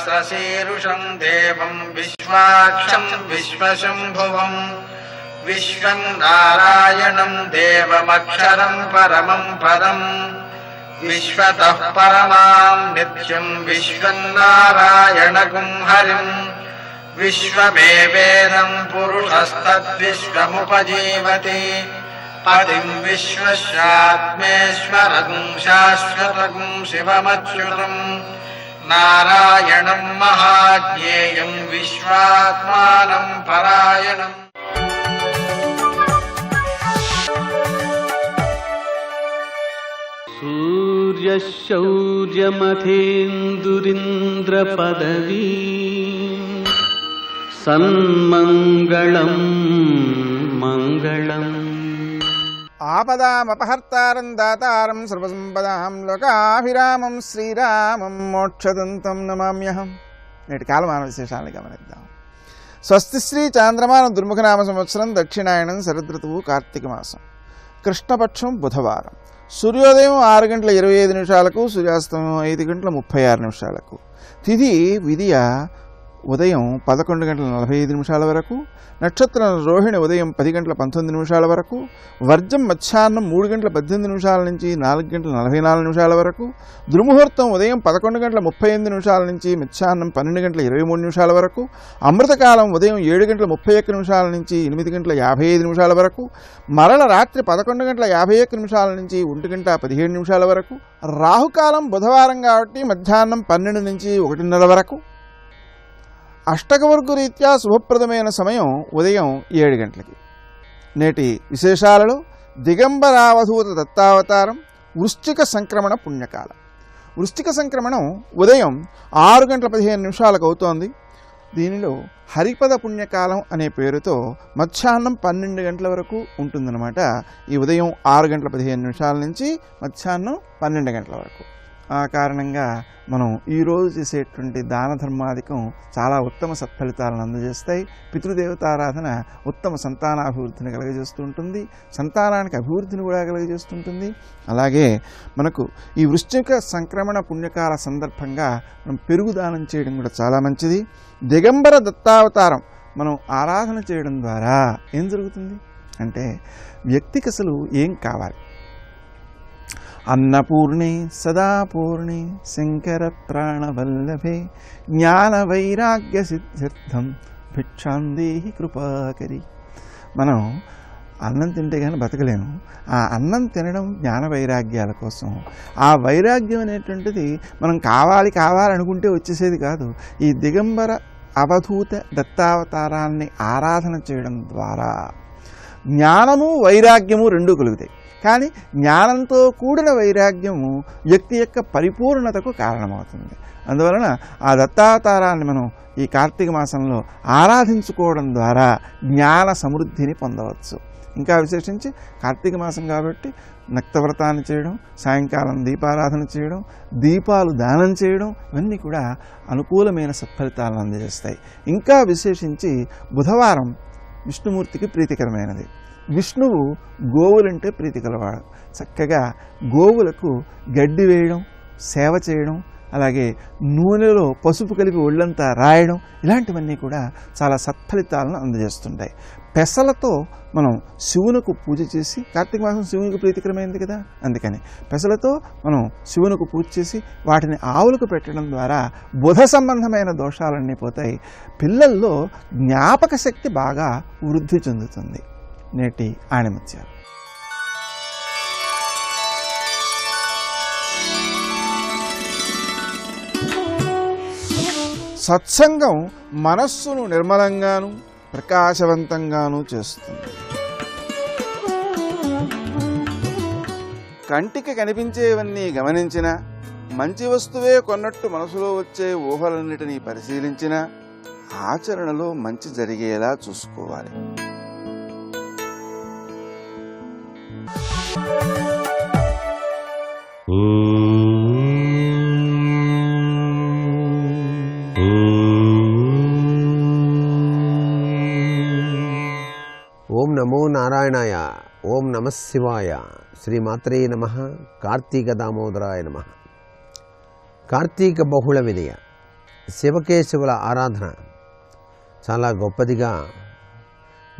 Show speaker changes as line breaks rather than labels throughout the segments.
सहस्रशीर्षं देवं विश्वाक्षं विश्वशम्भुवं विश्वं नारायणं देवमक्षरं परमं पदम् विश्वतः परमां नित्यं विश्वन्नारायणगुं हरिम् विश्वमेवेदं पुरुषस्तद्विश्वमुपजीवति पतिं विश्वस्यात्मेश्वरगुं शाश्वतगुं शिवमच्युतं नारायणं महाज्ञेयं विश्वात्मानं परायणम्।
सूर्यशौर्यमथेन्दुरिन्द्रपदवी सन्मङ्गलं मङ्गलम्।
ఆపదామపహర్తారం దాతారం సర్వసంపదాం లోకాభిరామం శ్రీరామం మోక్షదంతం నమామ్యహం. నేటి కాలమాన విశేషాలను గమనిద్దాం. స్వస్తి శ్రీ చాంద్రమాన దుర్ముఖనామ సంవత్సరం దక్షిణాయనం శరదృతువు కార్తీక మాసం కృష్ణపక్షం బుధవారం. సూర్యోదయం 6:25 సూర్యాస్తమయం 5:36 తిథి విదియ ఉదయం 11:45 వరకు, నక్షత్రం రోహిణి ఉదయం 10:19 వరకు, వర్జం మధ్యాహ్నం 3:18 నుంచి 4:44 వరకు, దుర్ముహూర్తం ఉదయం 11:38 నుంచి మధ్యాహ్నం 12:23 వరకు, అమృతకాలం ఉదయం 7:31 నుంచి 8:55 వరకు, మరల రాత్రి 11:51 నుంచి 1:17 వరకు, రాహుకాలం బుధవారం కాబట్టి మధ్యాహ్నం 12 నుంచి 1:30 వరకు, అష్టకవర్గు రీత్యా శుభప్రదమైన సమయం ఉదయం 7 గంటలకి. నేటి విశేషాలలో దిగంబరావధూత దత్తావతారం, వృశ్చిక సంక్రమణ పుణ్యకాలం. వృశ్చిక సంక్రమణం ఉదయం 6:15 అవుతోంది. దీనిలో హరిపద పుణ్యకాలం అనే పేరుతో మధ్యాహ్నం 12 గంటల వరకు ఉంటుందన్నమాట. ఈ ఉదయం 6:15 నుంచి మధ్యాహ్నం 12 గంటల వరకు. ఆ కారణంగా మనం ఈరోజు చేసేటువంటి దాన ధర్మాధికం చాలా ఉత్తమ సత్ఫలితాలను అందజేస్తాయి. పితృదేవతారాధన ఉత్తమ సంతానాభివృద్ధిని కలుగజేస్తూ ఉంటుంది, సంతానానికి అభివృద్ధిని కూడా కలుగజేస్తుంటుంది. అలాగే మనకు ఈ వృశ్చిక సంక్రమణ పుణ్యకాల సందర్భంగా మనం పెరుగు దానం చేయడం కూడా చాలా మంచిది. దిగంబర దత్తావతారం మనం ఆరాధన చేయడం ద్వారా ఏం జరుగుతుంది అంటే వ్యక్తికి అసలు ఏం కావాలి? అన్నపూర్ణే సదాపూర్ణే శంకర ప్రాణవల్లభే జ్ఞాన వైరాగ్య సిద్ధ్యర్థం భిక్షాందేహి కృపాకరి. మనం అన్నం తింటే కానీ బతకలేము. ఆ అన్నం తినడం జ్ఞాన వైరాగ్యాల కోసం. ఆ వైరాగ్యం అనేటువంటిది మనం కావాలనుకుంటే వచ్చేసేది కాదు. ఈ దిగంబర అవధూత దత్తావతారాన్ని ఆరాధన చేయడం ద్వారా జ్ఞానము వైరాగ్యము రెండూ కలుగుతాయి. కానీ జ్ఞానంతో కూడిన వైరాగ్యము వ్యక్తి యొక్క పరిపూర్ణతకు కారణమవుతుంది. అందువలన ఆ దత్తావతారాన్ని మనం ఈ కార్తీక మాసంలో ఆరాధించుకోవడం ద్వారా జ్ఞాన సమృద్ధిని పొందవచ్చు. ఇంకా విశేషించి కార్తీక మాసం కాబట్టి నక్తవ్రతాన్ని చేయడం, సాయంకాలం దీపారాధన చేయడం, దీపాలు దానం చేయడం ఇవన్నీ కూడా అనుకూలమైన సత్ఫలితాలను అందజేస్తాయి. ఇంకా విశేషించి బుధవారం విష్ణుమూర్తికి ప్రీతికరమైనది. విష్ణువు గోవులంటే ప్రీతి కలవాడు. చక్కగా గోవులకు గడ్డి వేయడం, సేవ చేయడం, అలాగే నూనెలో పసుపు కలిపి ఒళ్ళంతా రాయడం ఇలాంటివన్నీ కూడా చాలా సత్ఫలితాలను అందజేస్తుంటాయి. పెసలతో మనం శివునకు పూజ చేసి, కార్తీక మాసం శివునికి ప్రీతికరమైంది కదా, అందుకని పెసలతో మనం శివునకు పూజ చేసి వాటిని ఆవులకు పెట్టడం ద్వారా బుధ సంబంధమైన దోషాలన్నీ పోతాయి. పిల్లల్లో జ్ఞాపక శక్తి బాగా వృద్ధి చెందుతుంది. నేటి ఆణిముత్యాలు. సత్సంగం మనస్సును నిర్మలంగాను ప్రకాశవంతంగాను చేస్తుంది. కంటికి కనిపించేవన్నీ గమనించిన, మంచి వస్తువే కొన్నట్టు మనసులో వచ్చే ఊహలన్నిటినీ పరిశీలించిన, ఆచరణలో మంచి జరిగేలా చూసుకోవాలి.
ఓం నమో నారాయణాయ. ఓం నమః శివాయ. శ్రీమాత్రే నమః. కార్తీక దామోదరాయ నమః. కార్తీక బహుళ విదయ శివకేశవుల ఆరాధన చాలా గొప్పదిగా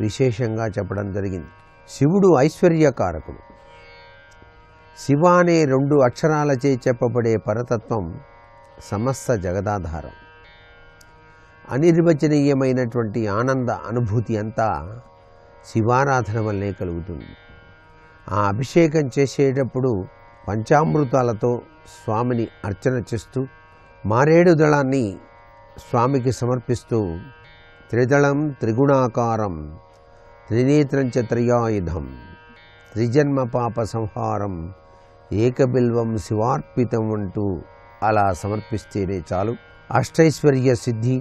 విశేషంగా చెప్పడం జరిగింది. శివుడు ఐశ్వర్యకారకుడు. శివ అనే 2 అక్షరాలచే చెప్పబడే పరతత్వం సమస్త జగదాధారం. అనిర్వచనీయమైనటువంటి ఆనంద అనుభూతి అంతా శివారాధన వల్లే కలుగుతుంది. ఆ అభిషేకం చేసేటప్పుడు పంచామృతాలతో స్వామిని అర్చన చేస్తూ మారేడు దళాన్ని స్వామికి సమర్పిస్తూ త్రిదళం త్రిగుణాకారం త్రినేత్రంచ త్రయాయుధం త్రిజన్మ పాప సంహారం ఏకబిల్వం శివార్పితం అంటూ అలా సమర్పిస్తేనే చాలు అష్టైశ్వర్య సిద్ధి,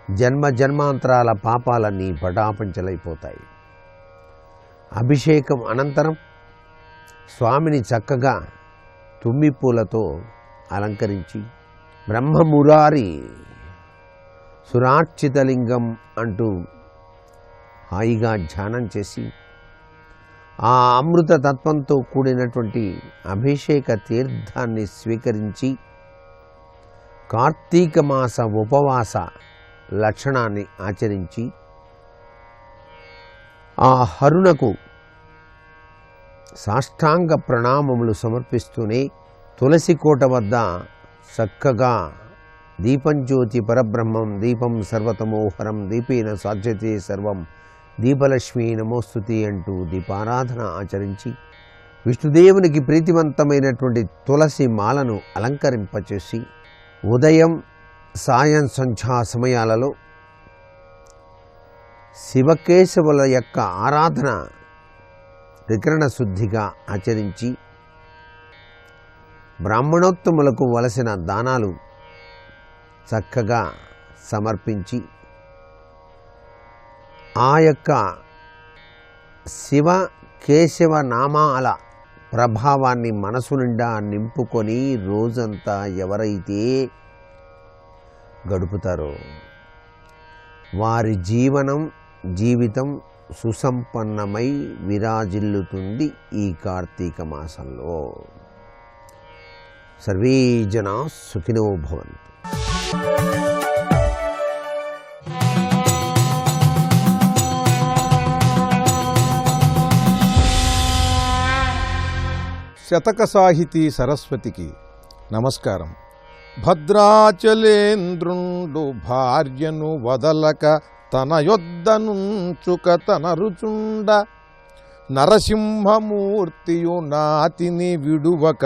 జన్మ జన్మాంతరాల పాపాలన్నీ పటాపంచలైపోతాయి. అభిషేకం అనంతరం స్వామిని చక్కగా తుమ్మిపూలతో అలంకరించి బ్రహ్మమురారి సురార్చితలింగం అంటూ హాయిగా ధ్యానం చేసి ఆ అమృత తత్వంతో కూడినటువంటి అభిషేక తీర్థాన్ని స్వీకరించి కార్తీక మాస ఉపవాస లక్షణాన్ని ఆచరించి ఆ హరునకు సాష్టాంగ ప్రణామములు సమర్పిస్తూనే తులసి కోట వద్ద చక్కగా దీపం జ్యోతి పరబ్రహ్మం దీపం సర్వతమోహరం దీపేన సాధ్యతే సర్వం దీపలక్ష్మీ నమోస్తుతి అంటూ దీపారాధన ఆచరించి విష్ణుదేవునికి ప్రీతివంతమైనటువంటి తులసి మాలను అలంకరింపచేసి ఉదయం సాయం సంధ్యా సమయాలలో శివకేశవుల యొక్క ఆరాధన త్రికరణ శుద్ధిగా ఆచరించి బ్రాహ్మణోత్తములకు వలసిన దానాలు చక్కగా సమర్పించి ఆ యొక్క శివ కేశవ నామాల ప్రభావాన్ని మనసు నిండా నింపుకొని రోజంతా ఎవరైతే గడుపుతారో వారి జీవితం సుసంపన్నమై విరాజిల్లుతుంది ఈ కార్తీక మాసంలో. సర్వే జనా సుఖినో భవంతు.
శతక సాహితీ సరస్వతికి నమస్కారం. భద్రాచలేంద్రుండు భార్యను వదలక తన యొద్దనుంచుక తనరుచుండ నరసింహమూర్తియు నాతిని విడువక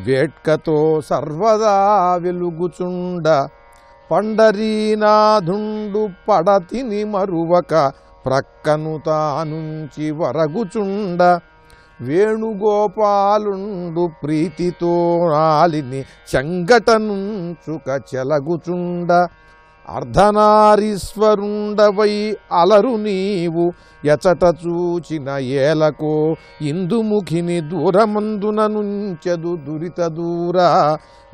వేట్కతో సర్వదా వెలుగుచుండ పండరీనాథుండు పడతిని మరువక ప్రక్కను తానుంచి వరగుచుండ వేణుగోపాలుండు ప్రీతితో నాలిని చెంగటనుంచుక చెలగుచుండ అర్ధనారీశ్వరుండవై అలరు నీవు ఎచట చూచిన ఏలకో ఇందుముఖిని దూరమందున నుంచెదు దురిత దూర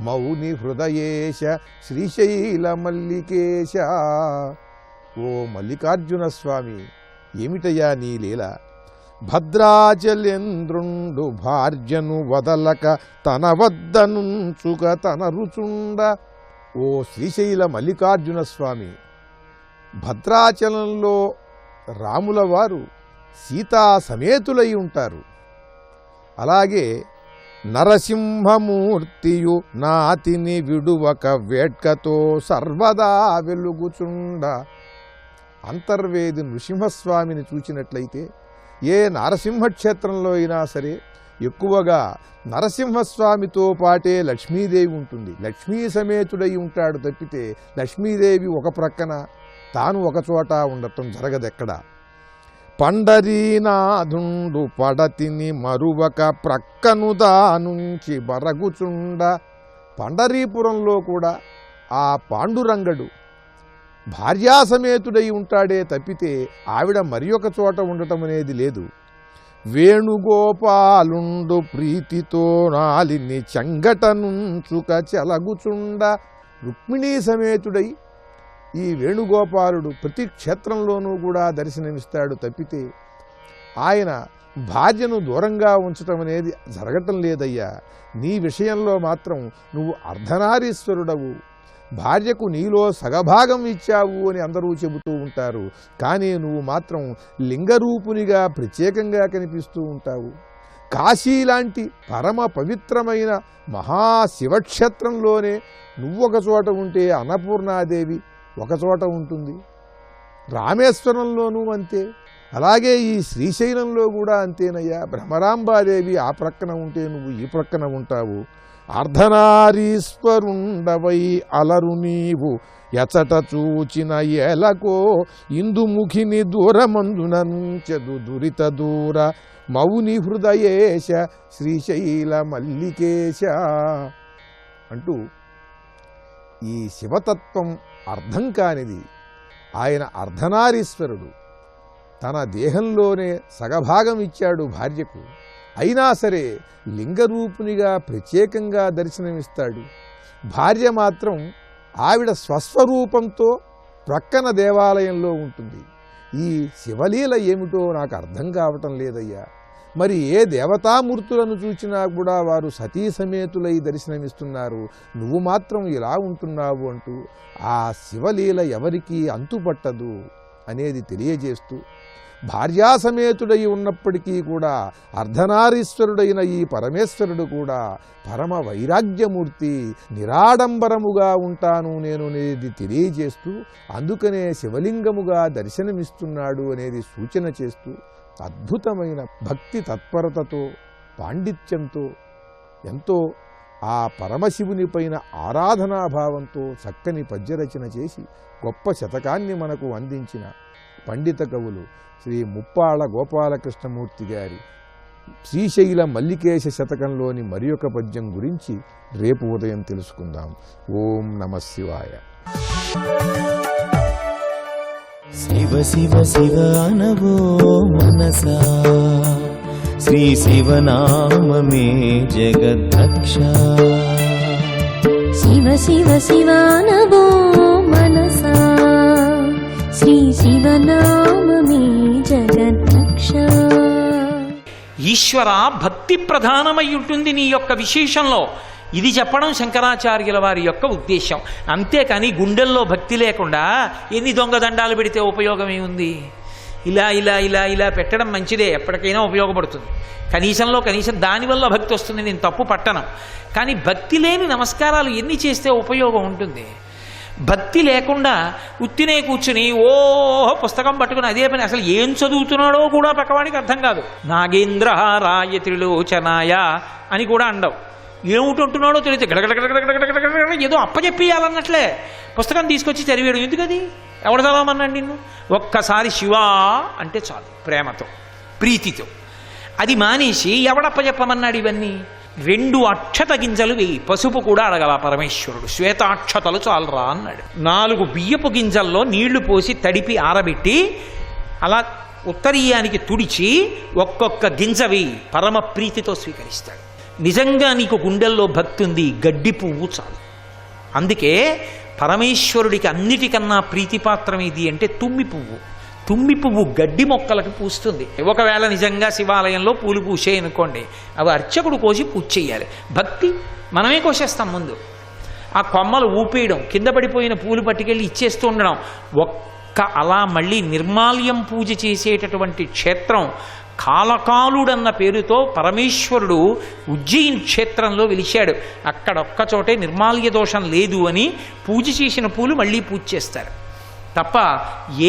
మౌని హృదయేశ శ్రీశైల మల్లికేశ. ఓ మల్లికార్జున స్వామి, ఏమిటయ్యా నీ లీల? భద్రాచలేంద్రుండు భార్యను వదలక తన వద్దనుంచుక తన రుచుండ. ఓ శ్రీశైల మల్లికార్జున స్వామి, భద్రాచలంలో రాముల వారు సీతా సమేతులై ఉంటారు. అలాగే నరసింహమూర్తియు నాతిని విడువక వేట్కతో సర్వదా వెలుగుచుండ. అంతర్వేది నృసింహస్వామిని చూచినట్లయితే ఏ నరసింహక్షేత్రంలో అయినా సరే ఎక్కువగా నరసింహస్వామితో పాటే లక్ష్మీదేవి ఉంటుంది. లక్ష్మీ సమేతుడై ఉంటాడు తప్పితే లక్ష్మీదేవి ఒక ప్రక్కన తాను ఒక చోట ఉండటం జరగదెక్కడ. పండరీనాథుండు పడతిని మరువక ప్రక్కను దానుంచి బరగుచుండ. పండరీపురంలో కూడా ఆ పాండురంగడు భార్యాసమేతుడై ఉంటాడే తప్పితే ఆవిడ మరి ఒక చోట ఉండటం అనేది లేదు. వేణుగోపాలుండు ప్రీతితో నాలిని చెంగటనుంచుక చెలగుచుండ. రుక్మిణీ సమేతుడై ఈ వేణుగోపాలుడు ప్రతి క్షేత్రంలోనూ కూడా దర్శనమిస్తాడు తప్పితే ఆయన భార్యను దూరంగా ఉంచటం అనేది జరగటం లేదయ్యా. నీ విషయంలో మాత్రం నువ్వు అర్ధనారీశ్వరుడవు, భార్యకు నీలో సగభాగం ఇచ్చావు అని అందరూ చెబుతూ ఉంటారు. కానీ నువ్వు మాత్రం లింగరూపునిగా ప్రత్యేకంగా కనిపిస్తూ ఉంటావు. కాశీ లాంటి పరమ పవిత్రమైన మహాశివక్షేత్రంలోనే నువ్వు ఒక చోట ఉంటే అన్నపూర్ణాదేవి ఒక చోట ఉంటుంది. రామేశ్వరంలోనూ అంతే. అలాగే ఈ శ్రీశైలంలో కూడా అంతేనయ్యా. భ్రమరాంబాదేవి ఆ ప్రక్కన ఉంటే నువ్వు ఈ ప్రక్కన ఉంటావు. అర్ధనారీశ్వరుండవై అలరు నీవు ఎచట చూచిన ఎలకో ఇందుముఖిని దూరమందున నుంచెదు దురిత దూర మౌని హృదయేశ శ్రీశైల మల్లికేశ అంటూ ఈ శివతత్వం అర్థం కానిది. ఆయన అర్ధనారీశ్వరుడు. తన దేహంలోనే సగభాగం ఇచ్చాడు భార్యకు. అయినా సరే లింగరూపునిగా ప్రత్యేకంగా దర్శనమిస్తాడు. భార్య మాత్రం ఆవిడ స్వస్వరూపంతో ప్రక్కన దేవాలయంలో ఉంటుంది. ఈ శివలీల ఏమిటో నాకు అర్థం కావటం లేదయ్యా. మరి ఏ దేవతామూర్తులను చూచినా కూడా వారు సతీ సమేతులై దర్శనమిస్తున్నారు, నువ్వు మాత్రం ఇలా ఉంటున్నావు అంటూ ఆ శివలీల ఎవరికీ అంతుపట్టదు అనేది తెలియజేస్తూ, భార్యాసమేతుడై ఉన్నప్పటికీ కూడా అర్ధనారీశ్వరుడైన ఈ పరమేశ్వరుడు కూడా పరమ వైరాగ్యమూర్తి, నిరాడంబరముగా ఉంటాను నేను అనేది తెలియజేస్తూ, అందుకనే శివలింగముగా దర్శనమిస్తున్నాడు అనేది సూచన చేస్తూ, అద్భుతమైన భక్తి తత్పరతతో పాండిత్యంతో ఎంతో ఆ పరమశివుని పైన ఆరాధనాభావంతో చక్కని పద్యరచన చేసి గొప్ప శతకాన్ని మనకు అందించిన పండిత కవులు శ్రీ ముప్పాళ్ళ గోపాలకృష్ణమూర్తి గారి శ్రీశైల మల్లికేశ శతకంలోని మరి ఒక పద్యం గురించి రేపు ఉదయం తెలుసుకుందాం. ఓం నమః శివాయ.
శివ శివ శివ అనవో మనసా, శ్రీ శివనామమే జగద్రక్ష.
శివ శివ శివ అనవో మనసా, శ్రీ శివనామమే జగద్రక్ష.
ఈశ్వర భక్తి ప్రధానమై ఉంటుంది నీ యొక్క విశేషంలో. ఇది చెప్పడం శంకరాచార్యుల వారి యొక్క ఉద్దేశం. అంతేకాని గుండెల్లో భక్తి లేకుండా ఎన్ని దొంగదండాలు పెడితే ఉపయోగం ఏముంది? ఇలా ఇలా ఇలా ఇలా పెట్టడం మంచిదే, ఎప్పటికైనా ఉపయోగపడుతుంది. కనీసం దానివల్ల భక్తి వస్తుంది, నేను తప్పు పట్టను. కానీ భక్తి లేని నమస్కారాలు ఎన్ని చేస్తే ఉపయోగం ఉంటుంది? భక్తి లేకుండా ఉత్తినే కూర్చుని ఓ పుస్తకం పట్టుకుని అదే పని, అసలు ఏం చదువుతున్నాడో కూడా పక్కవాడికి అర్థం కాదు. నాగేంద్రహారాయ త్రిలోచనాయ అని కూడా అండవు. ఏమిటంటున్నాడో తెలియదు, గడగడగడగడగడగడ ఏదో అప్పచెప్పియాలన్నట్లే పుస్తకం తీసుకొచ్చి చదివాడు. ఎందుకది? ఎవడు చదవమన్నాడు నిన్ను? ఒక్కసారి శివా అంటే చాలు, ప్రేమతో ప్రీతితో. అది మానేసి ఎవడప్పచెప్పమన్నాడు ఇవన్నీ? 2 అక్షత గింజలు వేయి, పసుపు కూడా అడగల పరమేశ్వరుడు. శ్వేతాక్షతలు చాలరా అన్నాడు. 4 బియ్యపు గింజల్లో నీళ్లు పోసి తడిపి ఆరబెట్టి అలా ఉత్తరీయానికి తుడిచి ఒక్కొక్క గింజ వేయి, పరమ ప్రీతితో స్వీకరిస్తాడు. నిజంగా నీకు గుండెల్లో భక్తి ఉంది, గడ్డి పువ్వు చాలు. అందుకే పరమేశ్వరుడికి అన్నిటికన్నా ప్రీతిపాత్రం ఇది అంటే తుమ్మి పువ్వు. తుమ్మి పువ్వు గడ్డి మొక్కలకు పూస్తుంది. ఒకవేళ నిజంగా శివాలయంలో పూలు పూసాయి అనుకోండి, అవి అర్చకుడు కోసి పూజ చేయాలి. భక్తి మనమే కోసేస్తాం ముందు. ఆ కొమ్మలు ఊపేయడం, కింద పడిపోయిన పూలు పట్టుకెళ్ళి ఇచ్చేస్తూ ఉండడం. అలా మళ్ళీ నిర్మాల్యం పూజ చేసేటటువంటి క్షేత్రం కాలకాలుడన్న పేరుతో పరమేశ్వరుడు ఉజ్జయిన్ క్షేత్రంలో వెలిశాడు. అక్కడొక్క చోటే నిర్మాల్య దోషం లేదు అని పూజ చేసిన పూలు మళ్ళీ పూజ చేస్తారు తప్ప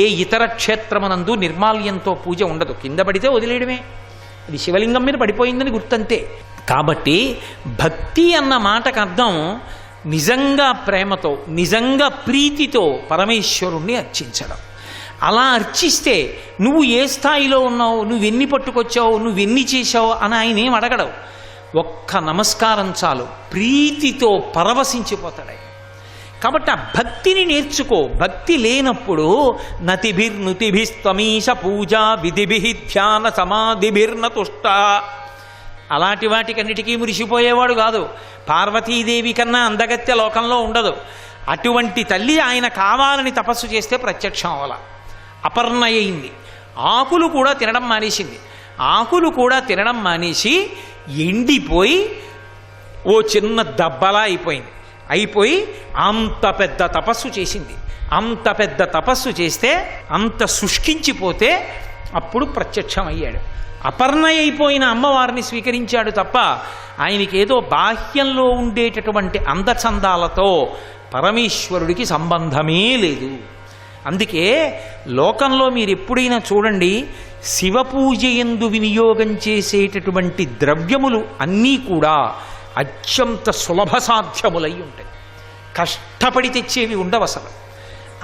ఏ ఇతర క్షేత్రమునందు నిర్మాల్యంతో పూజ ఉండదు. కింద పడితే వదిలేయడమే, అది శివలింగం మీద పడిపోయిందని గుర్తంతే. కాబట్టి భక్తి అన్న మాటకు అర్థం నిజంగా ప్రేమతో, నిజంగా ప్రీతితో పరమేశ్వరుణ్ణి అర్చించడం. అలా అర్చిస్తే నువ్వు ఏ స్థాయిలో ఉన్నావు, నువ్వెన్ని పట్టుకొచ్చావు, నువ్వెన్ని చేశావు అని ఆయన ఏం అడగడవు. ఒక్క నమస్కారం చాలు, ప్రీతితో పరవశించిపోతాడు ఆయన. కాబట్టి ఆ భక్తిని నేర్చుకో. భక్తి లేనప్పుడు నతిభిర్నుతిభిస్తమీశ పూజా విధిభి ధ్యాన సమాధిభిర్నతుష్ట, అలాంటి వాటికన్నిటికీ మురిసిపోయేవాడు కాదు. పార్వతీదేవి కన్నా అందగత్య లోకంలో ఉండదు. అటువంటి తల్లి ఆయన కావాలని తపస్సు చేస్తే ప్రత్యక్షం అవల. అపర్ణయింది, ఆకులు కూడా తినడం మానేసింది. ఆకులు కూడా తినడం మానేసి ఎండిపోయి ఓ చిన్న దబ్బలా అయిపోయింది. అయిపోయి అంత పెద్ద తపస్సు చేసింది. అంత పెద్ద తపస్సు చేస్తే అంత శుష్కించిపోతే అప్పుడు ప్రత్యక్షమయ్యాడు. అపర్ణయైపోయిన అమ్మవారిని స్వీకరించాడు తప్ప ఆయనకేదో బాహ్యంలో ఉండేటటువంటి అందచందాలతో పరమేశ్వరుడికి సంబంధమే లేదు. అందుకే లోకంలో మీరు ఎప్పుడైనా చూడండి, శివపూజ యందు వినియోగం చేసేటటువంటి ద్రవ్యములు అన్నీ కూడా అత్యంత సులభ సాధ్యములై ఉంటాయి. కష్టపడి తెచ్చేవి ఉండవు అసలు.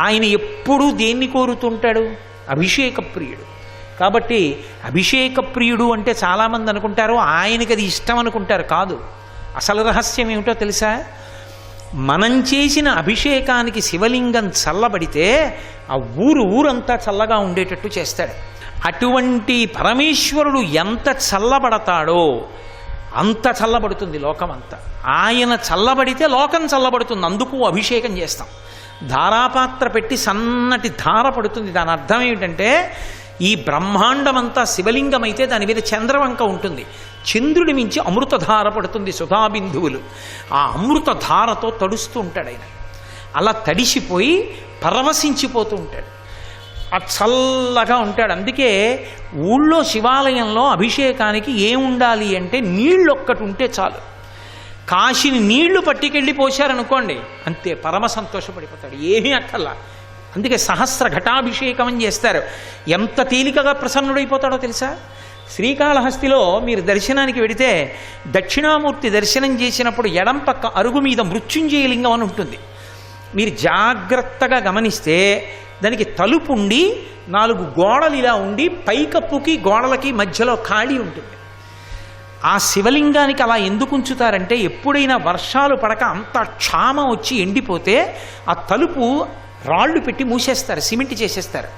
ఆయన ఎప్పుడూ దేన్ని కోరుతుంటాడు? అభిషేక ప్రియుడు. కాబట్టి అభిషేక ప్రియుడు అంటే చాలామంది అనుకుంటారు ఆయనకి అది ఇష్టం అనుకుంటారు. కాదు, అసలు రహస్యం ఏమిటో తెలుసా? మనం చేసిన అభిషేకానికి శివలింగం చల్లబడితే ఆ ఊరంతా చల్లగా ఉండేటట్టు చేస్తాడు. అటువంటి పరమేశ్వరుడు ఎంత చల్లబడతాడో అంత చల్లబడుతుంది లోకమంతా. ఆయన చల్లబడితే లోకం చల్లబడుతుంది. అందుకు అభిషేకం చేస్తాం. ధారాపాత్ర పెట్టి సన్నటి ధార పడుతుంది. దాని అర్థం ఏమిటంటే ఈ బ్రహ్మాండమంతా శివలింగం అయితే దాని మీద చంద్రవంక ఉంటుంది. చంద్రుడి మించి అమృతధార పడుతుంది, సుధాబిందువులు. ఆ అమృతధారతో తడుస్తూ ఉంటాడు ఆయన. అలా తడిసిపోయి పరవశించిపోతూ ఉంటాడు. ఆ చల్లగా ఉంటాడు. అందుకే ఊళ్ళో శివాలయంలో అభిషేకానికి ఏముండాలి అంటే నీళ్ళు ఒక్కటి ఉంటే చాలు. కాశీని నీళ్లు పట్టుకెళ్ళి పోశారనుకోండి, అంతే, పరమ సంతోషపడిపోతాడు. ఏమీ అక్కర్లా. అందుకే సహస్ర ఘటాభిషేకం అని చేస్తారు. ఎంత తేలికగా ప్రసన్నుడైపోతాడో తెలుసా? శ్రీకాళహస్తిలో మీరు దర్శనానికి వెడితే దక్షిణామూర్తి దర్శనం చేసినప్పుడు ఎడం పక్క అరుగు మీద మృత్యుంజయలింగం అని ఉంటుంది. మీరు జాగ్రత్తగా గమనిస్తే దానికి తలుపు ఉండి 4 గోడలు ఇలా ఉండి పైకప్పుకి గోడలకి మధ్యలో ఖాళీ ఉంటుంది. ఆ శివలింగానికి అలా ఎందుకు ఉంచుతారంటే ఎప్పుడైనా వర్షాలు పడక అంత క్షామం వచ్చి ఎండిపోతే ఆ తలుపు రాళ్ళు పెట్టి మూసేస్తారు, సిమెంట్ చేసేస్తారు.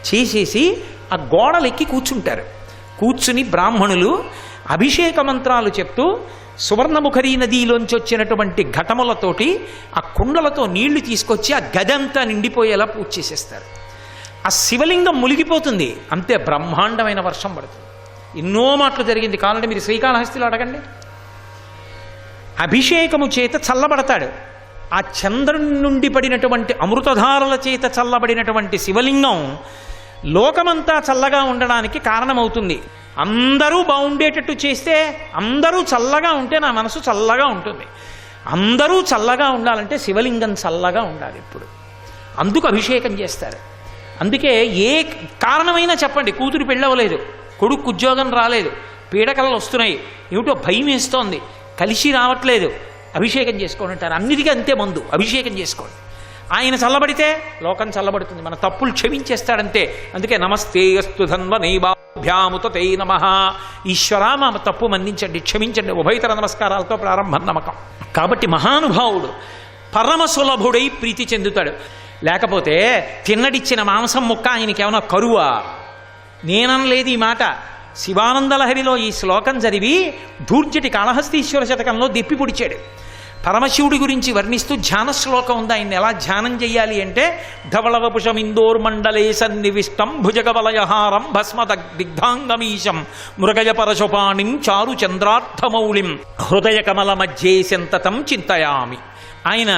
చేసేసి ఆ గోడలెక్కి కూర్చుంటారు. కూర్చుని బ్రాహ్మణులు అభిషేక మంత్రాలు చెప్తూ సువర్ణముఖరీ నదిలోంచి వచ్చినటువంటి ఘటములతోటి ఆ కుండలతో నీళ్లు తీసుకొచ్చి ఆ గదంతా నిండిపోయేలా పూజ చేసేస్తారు. ఆ శివలింగం మునిగిపోతుంది. అంతే, బ్రహ్మాండమైన వర్షం పడుతుంది. ఎన్నో మాటలు జరిగింది. కావాలంటే మీరు శ్రీకాళహస్తిలో అడగండి. అభిషేకము చేత చల్లబడతాడు. ఆ చంద్రుని నుండి పడినటువంటి అమృతధారల చేత చల్లబడినటువంటి శివలింగం లోకమంతా చల్లగా ఉండడానికి కారణమవుతుంది. అందరూ బాగుండేటట్టు చేస్తే, అందరూ చల్లగా ఉంటే నా మనసు చల్లగా ఉంటుంది. అందరూ చల్లగా ఉండాలంటే శివలింగం చల్లగా ఉండాలి ఎప్పుడు. అందుకు అభిషేకం చేస్తారు. అందుకే ఏ కారణమైనా చెప్పండి, కూతురు పెళ్ళవలేదు, కొడుకు ఉద్యోగం రాలేదు, పీడకలలు వస్తున్నాయి, ఏమిటో భయం వేస్తోంది, కలిసి రావట్లేదు, అభిషేకం చేసుకోండి అంటారు. అన్నిటికీ అంతే మందు, అభిషేకం చేసుకోండి. ఆయన చల్లబడితే లోకం చల్లబడుతుంది, మన తప్పులు క్షమించేస్తాడంతే. అందుకే నమస్తే అస్తు ధన్వనైభ్యాముతే నమః. ఈశ్వరా మా తప్పు మన్నించండి, క్షమించండి, ఉభయతర నమస్కారాలతో ప్రారంభం నమ్మకం. కాబట్టి మహానుభావుడు పరమ సులభుడై ప్రీతి చెందుతాడు. లేకపోతే తిన్నడిచ్చిన మాంసం ముక్క ఆయనకి ఏమైనా కరువా? నేననలేదు ఈ మాట. శివానందలహరిలో ఈ శ్లోకం చదివి ధూర్జటి కాళహస్తీశ్వర శతకంలో దెప్పి పొడిచాడు. పరమశివుడి గురించి వర్ణిస్తూ ధ్యాన శ్లోకం ఉంది. ఆయన ఎలా ధ్యానం చెయ్యాలి అంటే ధవళవపుషమిందోర్మండలే సన్నివిష్టం భుజగవలయహారం భస్మదిగ్ధాంగమీశం మృగయ పరశుపాణిం చారు చంద్రార్థమౌళిం హృదయ కమల మధ్యే సంతతం చింతయామి. ఆయన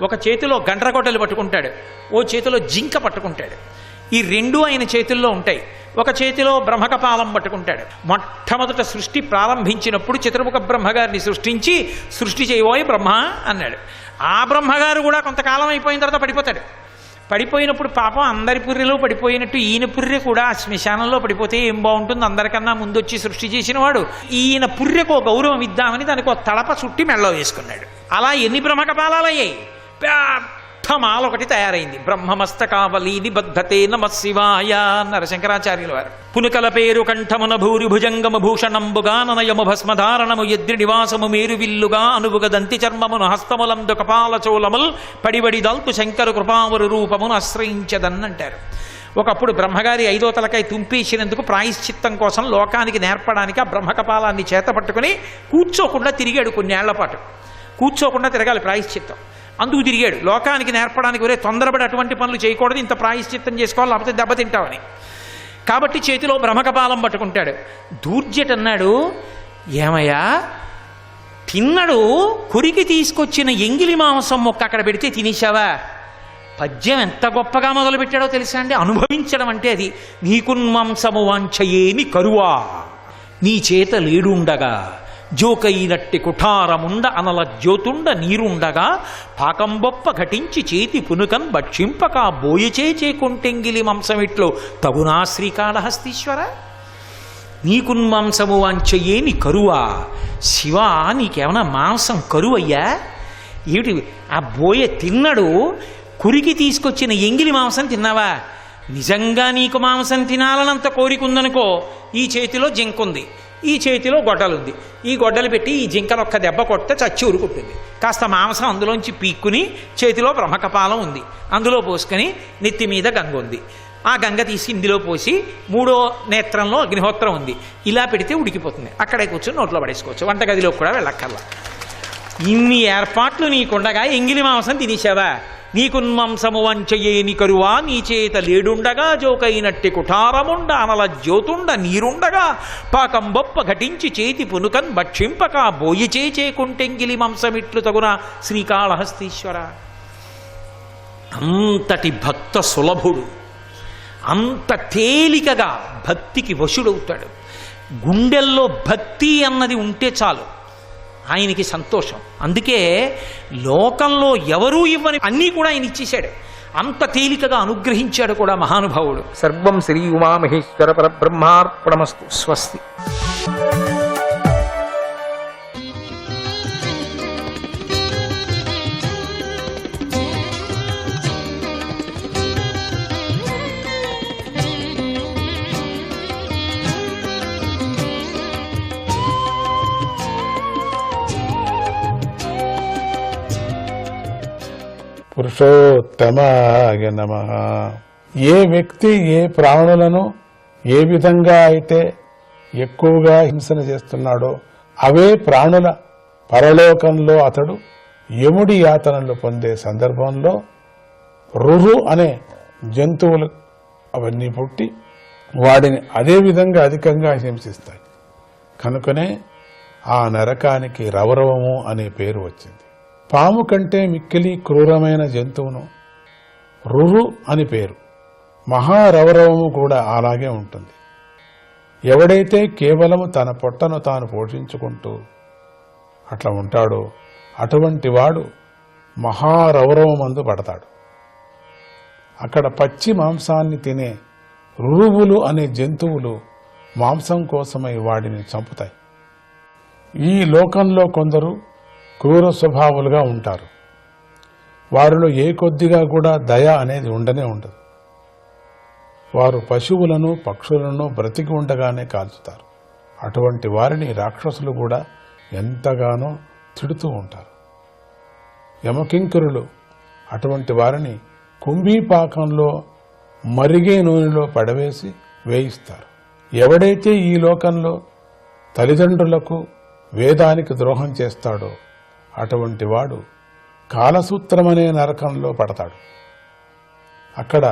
ఒక చేతిలో గండ్రగొడ్డలు పట్టుకుంటాడు, ఓ చేతిలో జింక పట్టుకుంటాడు. ఈ రెండు ఆయన చేతుల్లో ఉంటాయి. ఒక చేతిలో బ్రహ్మకపాలం పట్టుకుంటాడు. మొట్టమొదట సృష్టి ప్రారంభించినప్పుడు చతుర్ముఖ బ్రహ్మగారిని సృష్టించి సృష్టి చేయబోయే బ్రహ్మ అన్నాడు. ఆ బ్రహ్మగారు కూడా కొంతకాలం అయిపోయిన తర్వాత పడిపోతాడు. పడిపోయినప్పుడు పాపం అందరి పుర్రెలో పడిపోయినట్టు ఈయన పుర్రె కూడా ఆ శ్మశానంలో పడిపోతే ఏం బాగుంటుంది, అందరికన్నా ముందొచ్చి సృష్టి చేసిన వాడు ఈయన పుర్రెకు గౌరవం ఇద్దామని దానికి ఒక తడప చుట్టి మెళ్ళలో వేసుకున్నాడు. అలా ఎన్ని బ్రహ్మకపాలాలయ్యాయి? మాల ఒకటి తయారైంది. బ్రహ్మమస్తకావలి నిబద్ధతే నమ శివాయ అన్నారు శంకరాచార్యుల వారు. పునుకల పేరు కంఠమున భూరి భుజంగము భూషణంబుగా ననయము భస్మధారణము ఎద్రి నివాసము మేరు విల్లుగా అనువుగ దంతి చర్మమును హస్తములందు కపాల చోళముల్ పడిబడి దల్తు శంకరు కృపావరు రూపమును ఆశ్రయించదన్నంటారు. ఒకప్పుడు బ్రహ్మగారి 5వ తలకాయ తుంపేసినందుకు ప్రాయశ్చిత్తం కోసం లోకానికి నేర్పడానికి ఆ బ్రహ్మకపాలాన్ని చేత పట్టుకుని కూర్చోకుండా తిరిగాడు. కొన్నేళ్ల పాటు కూర్చోకుండా తిరగాలి ప్రాయశ్చిత్తం. అందుకు తిరిగాడు. లోకానికి నేర్పడానికి ఒరే తొందరపడి అటువంటి పనులు చేయకూడదు, ఇంత ప్రాయశ్చిత్తం చేసుకోవాలి, లేకపోతే దెబ్బతింటామని. కాబట్టి చేతిలో బ్రహ్మకపాలం పట్టుకుంటాడు. దూర్జట్ అన్నాడు, ఏమయ్యా తిన్నడు కొరికి తీసుకొచ్చిన ఎంగిలి మాంసం మొక్క అక్కడ పెడితే తినేశావా? పద్యం ఎంత గొప్పగా మొదలుపెట్టాడో తెలుసా అండి? అనుభవించడం అంటే అది. నీకున్మాంసము వాంఛయేమి కరువా, నీ చేత లేడుండగా జోకైనట్టి కుఠారముండ అనల జ్యోతుండ నీరుండగా పాకంబొప్ప ఘటించి చేతి పునుకన్ భక్షింపక బోయచే కొంటెంగిలి మాంసమిట్లో తగునా శ్రీకాళహస్తీశ్వర. నీకున్మాంసము వాంఛయేమి కరువా. శివ, నీకేమన్నా మాంసం కరువయ్యా? ఏమిటి ఆ బోయ తిన్నడు కురికి తీసుకొచ్చిన ఎంగిలి మాంసం తిన్నావా? నిజంగా నీకు మాంసం తినాలనంత కోరిక ఉందనుకో, ఈ చేతిలో జింకుంది, ఈ చేతిలో గొడ్డలుంది, ఈ గొడ్డలు పెట్టి ఈ జింకను ఒక్క దెబ్బ కొడితే చచ్చి ఉరుకుంటుంది. కాస్త మాంసం అందులోంచి పీక్కుని చేతిలో బ్రహ్మకపాలం ఉంది, అందులో పోసుకొని నెత్తి మీద గంగ ఉంది, ఆ గంగ తీసి ఇందులో పోసి మూడో నేత్రంలో అగ్నిహోత్రం ఉంది, ఇలా పెడితే ఉడికిపోతుంది. అక్కడే కూర్చొని నోట్లో పడేసుకోవచ్చు, వంటగదిలోకి కూడా వెళ్ళక్కర్లా. ఇన్ని ఏర్పాట్లు నీకుండగా ఎంగిలి మాంసం తినేసావా? నీకున్మాంసము వంచయేని కరువా, నీ చేత లేడుండగా జోకైనట్టి కుఠారముండ అనల జ్యోతుండ నీరుండగా పాకంబొప్ప ఘటించి చేతి పునుకన్ భక్షింపక బోయిచే కొంటెంగిలి మాంసమిట్లు తగున శ్రీకాళహస్తీశ్వర. అంతటి భక్త సులభుడు, అంత తేలికగా భక్తికి వశుడవుతాడు. గుండెల్లో భక్తి అన్నది ఉంటే చాలు ఆయనకి సంతోషం. అందుకే లోకంలో ఎవరూ ఇవ్వని అన్నీ కూడా ఆయన ఇచ్చేశాడు. అంత తేలికగా అనుగ్రహించాడు కూడా మహానుభావుడు.
సర్వం శ్రీ ఉమామహేశ్వర పరబ్రహ్మార్పణమస్తు. స్వస్తి.
పురుషోత్తమాయ నమః. ఏ వ్యక్తి ఏ ప్రాణులను ఏ విధంగా అయితే ఎక్కువగా హింసన చేస్తున్నాడో అవే ప్రాణుల పరలోకంలో అతడు యముడి యాతనలు పొందే సందర్భంలో రురు అనే జంతువులు అవన్నీ పుట్టి వాడిని అదే విధంగా అధికంగా హింసిస్తాయి. కనుకనే ఆ నరకానికి రౌరవము అనే పేరు వచ్చింది. పాము కంటే మిక్కిలి క్రూరమైన జంతువును రురు అని పేరు. మహారౌరవము కూడా అలాగే ఉంటుంది. ఎవడైతే కేవలము తన పొట్టను తాను పోషించుకుంటూ అట్లా ఉంటాడో అటువంటి వాడు మహారౌరవమందు పడతాడు. అక్కడ పచ్చి మాంసాన్ని తినే రురువులు అనే జంతువులు మాంసం కోసమై వాడిని చంపుతాయి. ఈ లోకంలో కొందరు క్రూర స్వభావులుగా ఉంటారు. వారిలో ఏ కొద్దిగా కూడా దయ అనేది ఉండనే ఉండదు. వారు పశువులను పక్షులను బ్రతికి ఉండగానే కాల్చుతారు. అటువంటి వారిని రాక్షసులు కూడా ఎంతగానో తిడుతూ ఉంటారు. యమకింకరులు అటువంటి వారిని కుంభీపాకంలో మరిగే నూనెలో పడవేసి వేయిస్తారు. ఎవడైతే ఈ లోకంలో తల్లిదండ్రులకు వేదానికి ద్రోహం చేస్తాడో అటువంటి వాడు కాలసూత్రమనే నరకంలో పడతాడు. అక్కడ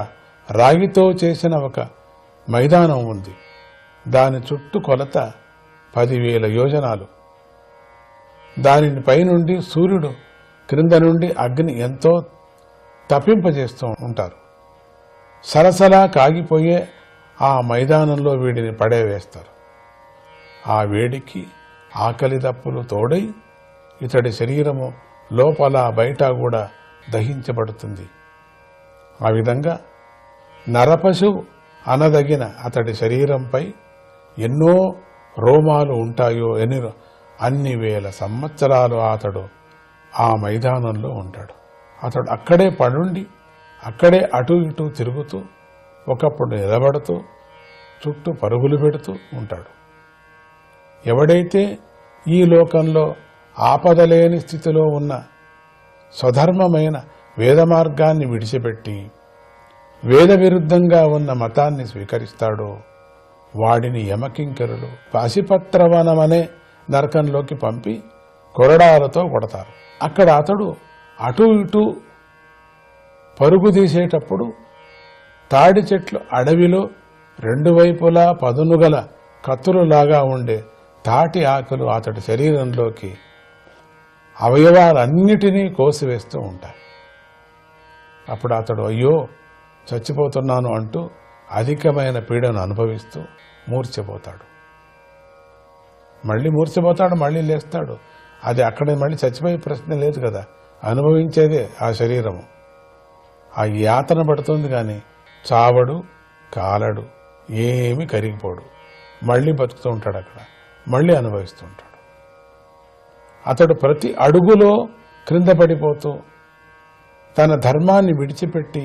రాగితో చేసిన ఒక మైదానం ఉంది. దాని చుట్టూ కొలత 10,000 యోజనాలు. దానిని పైనుండి సూర్యుడు, క్రింద నుండి అగ్ని ఎంతో తప్పింపజేస్తూ ఉంటారు. సలసలా కాగిపోయే ఆ మైదానంలో వీడిని పడేవేస్తారు. ఆ వేడికి ఆకలి దప్పులు తోడై ఇతడి శరీరము లోపల బయట కూడా దహించబడుతుంది. ఆ విధంగా నరపశువు అనదగిన అతడి శరీరంపై ఎన్నో రోమాలు ఉంటాయో అన్ని వేల సంవత్సరాలు అతడు ఆ మైదానంలో ఉంటాడు. అతడు అక్కడే పడుండి అక్కడే అటు ఇటు తిరుగుతూ ఒకప్పుడు నిలబడుతూ చుట్టూ పరుగులు పెడుతూ ఉంటాడు. ఎవడైతే ఈ లోకంలో ఆపదలేని స్థితిలో ఉన్న స్వధర్మమైన వేద మార్గాన్ని విడిచిపెట్టి వేద విరుద్ధంగా ఉన్న మతాన్ని స్వీకరిస్తాడో వాడిని యమకింకరులు పాశిపత్రవనమనే నరకంలోకి పంపి కొరడాలతో కొడతారు. అక్కడ అతడు అటు ఇటు పరుగు తీసేటప్పుడు తాడి చెట్లు అడవిలో 2 వైపులా పదునుగల కత్తులులాగా ఉండే తాటి ఆకులు అతడి శరీరంలోకి
అవయవాలన్నిటినీ కోసివేస్తూ ఉంటాయి. అప్పుడు అతడు అయ్యో చచ్చిపోతున్నాను అంటూ అధికమైన పీడను అనుభవిస్తూ మూర్ఛపోతాడు. మళ్ళీ మూర్ఛపోతాడు, మళ్ళీ లేస్తాడు. అది అక్కడే మళ్ళీ చచ్చిపోయే ప్రశ్న లేదు కదా, అనుభవించేదే ఆ శరీరము. ఆ యాతన పడుతుంది కానీ చావడు, కాలడు, ఏమీ కరిగిపోడు. మళ్ళీ బతుకుతూ ఉంటాడు, అక్కడ మళ్ళీ అనుభవిస్తూ ఉంటాడు. అతడు ప్రతి అడుగులో క్రింద పడిపోతూ తన ధర్మాన్ని విడిచిపెట్టి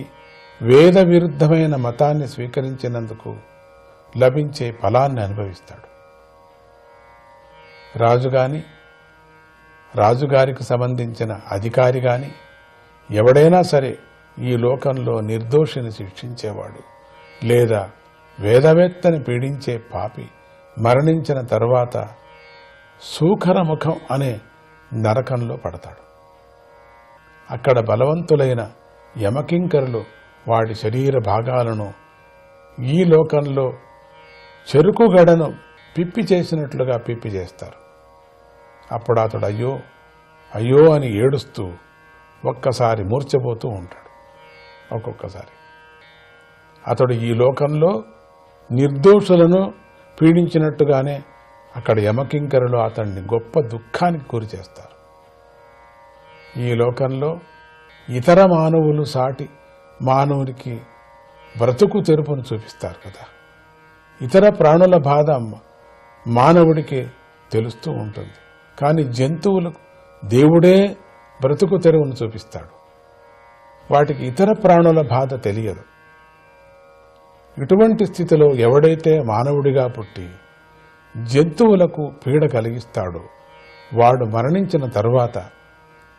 వేద విరుద్ధమైన మతాన్ని స్వీకరించినందుకు లభించే ఫలాన్ని అనుభవిస్తాడు. రాజు గాని, రాజుగారికి సంబంధించిన అధికారి గాని, ఎవడైనా సరే ఈ లోకంలో నిర్దోషిని శిక్షించేవాడు లేదా వేదవేత్తని పీడించే పాపి మరణించిన తరువాత సూకరముఖం అనే నరకంలో పడతాడు. అక్కడ బలవంతులైన యమకింకరులు వాడి శరీర భాగాలను ఈ లోకంలో చెరుకుగడను పిప్పి చేసినట్లుగా పిప్పి చేస్తారు. అప్పుడు అతడు అయ్యో అయ్యో అని ఏడుస్తూ ఒక్కసారి మూర్ఛపోతూ ఉంటాడు. ఒక్కొక్కసారి అతడు ఈ లోకంలో నిర్దోషులను పీడించినట్టుగానే అక్కడ యమకింకరులు అతన్ని గొప్ప దుఃఖానికి గురి చేస్తారు. ఈ లోకంలో ఇతర మానవులు సాటి మానవునికి బ్రతుకు తెరుపును చూపిస్తారు కదా. ఇతర ప్రాణుల బాధ మానవుడికి తెలుస్తూ ఉంటుంది, కానీ జంతువులకు దేవుడే బ్రతుకు తెరువును చూపిస్తాడు. వాటికి ఇతర ప్రాణుల బాధ తెలియదు. ఇటువంటి స్థితిలో ఎవడైతే మానవుడిగా పుట్టి జంతువులకు పీడ కలిగిస్తాడో వాడు మరణించిన తరువాత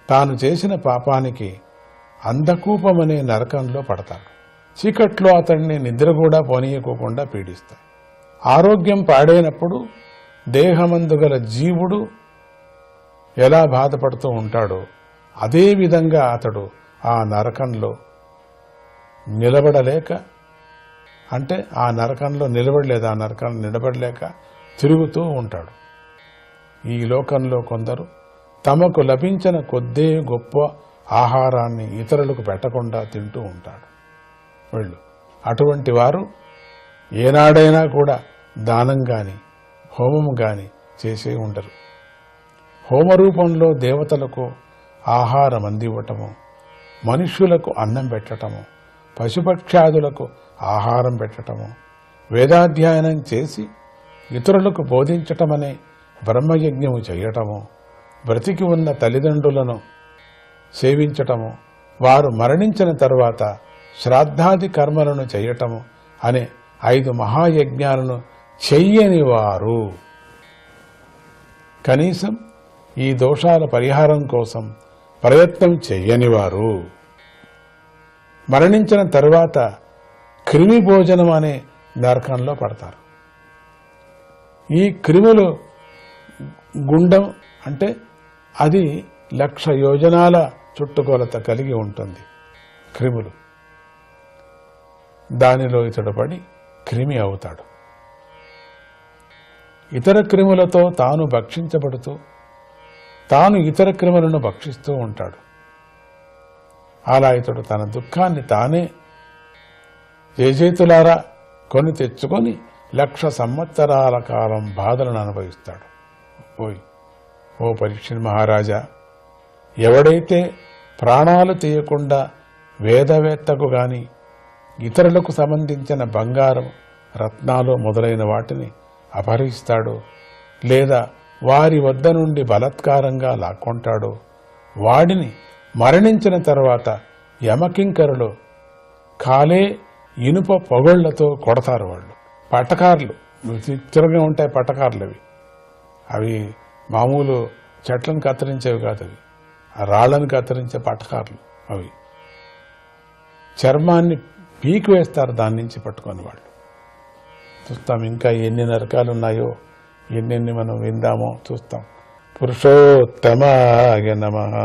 తాను చేసిన పాపానికి అంధకూపమనే నరకంలో పడతాడు. చీకట్లో అతడిని నిద్ర కూడా పోనీయకోకుండా పీడిస్తాయి. ఆరోగ్యం పాడైనప్పుడు దేహమందు గల జీవుడు ఎలా బాధపడుతూ ఉంటాడో అదే విధంగా అతడు ఆ నరకంలో నిలబడలేక, అంటే ఆ నరకంలో నిలబడలేదు, ఆ నరకంలో నిలబడలేక తిరుగుతూ ఉంటాడు. ఈ లోకంలో కొందరు తమకు లభించిన కొద్దే గొప్ప ఆహారాన్ని ఇతరులకు పెట్టకుండా తింటూ ఉంటాడు వీళ్ళు. అటువంటి వారు ఏనాడైనా కూడా దానం గాని హోమం గాని చేసే ఉండరు. హోమరూపంలో దేవతలకు ఆహారం అందివ్వటము, మనుష్యులకు అన్నం పెట్టటము, పశుపక్షాదులకు ఆహారం పెట్టటము, వేదాధ్యయనం చేసి ఇతరులకు బోధించటమనే బ్రహ్మయజ్ఞము చేయటము, బ్రతికి ఉన్న తల్లిదండ్రులను సేవించటము, వారు మరణించిన తరువాత శ్రాద్ధాది కర్మలను చేయటము అనే 5 మహాయజ్ఞాలను చెయ్యని వారు, కనీసం ఈ దోషాల పరిహారం కోసం ప్రయత్నం చెయ్యనివారు మరణించిన తరువాత క్రిమి భోజనం అనే నరకంలో పడతారు. ఈ క్రిములు గుండం అంటే అది 1,00,000 యోజనాల చుట్టుకొలత కలిగి ఉంటుంది. క్రిములు దానిలో ఇతడు పడి క్రిమి అవుతాడు. ఇతర క్రిములతో తాను భక్షించబడుతూ తాను ఇతర క్రిములను భక్షిస్తూ ఉంటాడు. అలా ఇతడు తన దుఃఖాన్ని తానే చేజేతులారా కొని తెచ్చుకొని 1,00,000 సంవత్సరాల కాలం బాధలను అనుభవిస్తాడు. ఓ పరీక్షిత్ మహారాజా, ఎవడైతే ప్రాణాలు తీయకుండా వేదవేత్తకు గాని ఇతరులకు సంబంధించిన బంగారం, రత్నాలు మొదలైన వాటిని అపహరిస్తాడో లేదా వారి వద్ద నుండి బలత్కారంగా లాక్కొంటాడో వాడిని మరణించిన తర్వాత యమకింకరులు కాలే ఇనుప పొగళ్లతో కొడతారు. వాళ్ళు పటకార్లు విచిత్రంగా ఉంటాయి. పటకార్లు అవి మామూలు చెట్లను కత్తిరించేవి కాదు, అవి రాళ్లను కత్తిరించే పటకార్లు. అవి చర్మాన్ని పీకి వేస్తారు దాని నుంచి పట్టుకొని వాళ్ళు. చూస్తాం ఇంకా ఎన్ని నరకాలు ఉన్నాయో, ఎన్నెన్ని మనం విందామో చూస్తాం. పురుషోత్తమాయ నమః.